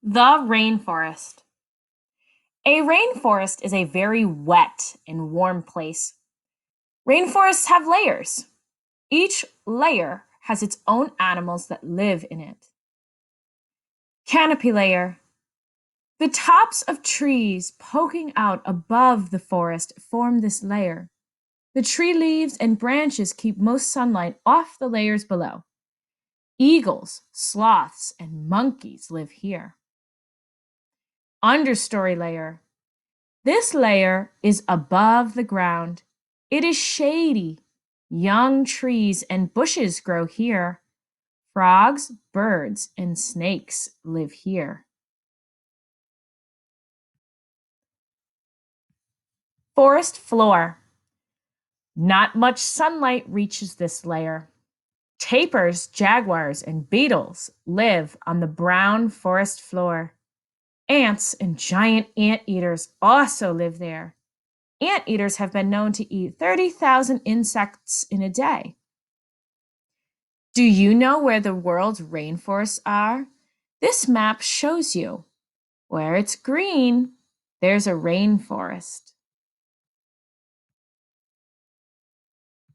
The rainforest. A rainforest is a very wet and warm place. Rainforests have layers. Each layer has its own animals that live in it. Canopy layer. The tops of trees poking out above the forest form this layer. The tree leaves and branches keep most sunlight off the layers below. Eagles, sloths, and monkeys live here. Understory layer. This layer is above the ground. It is shady. Young trees and bushes grow here. Frogs, birds, and snakes live here. Forest floor. Not much sunlight reaches this layer. Tapirs, jaguars, and beetles live on the brown forest floor. Ants and giant anteaters also live there. Anteaters have been known to eat 30,000 insects in a day. Do you know where the world's rainforests are? This map shows you. Where it's green, there's a rainforest.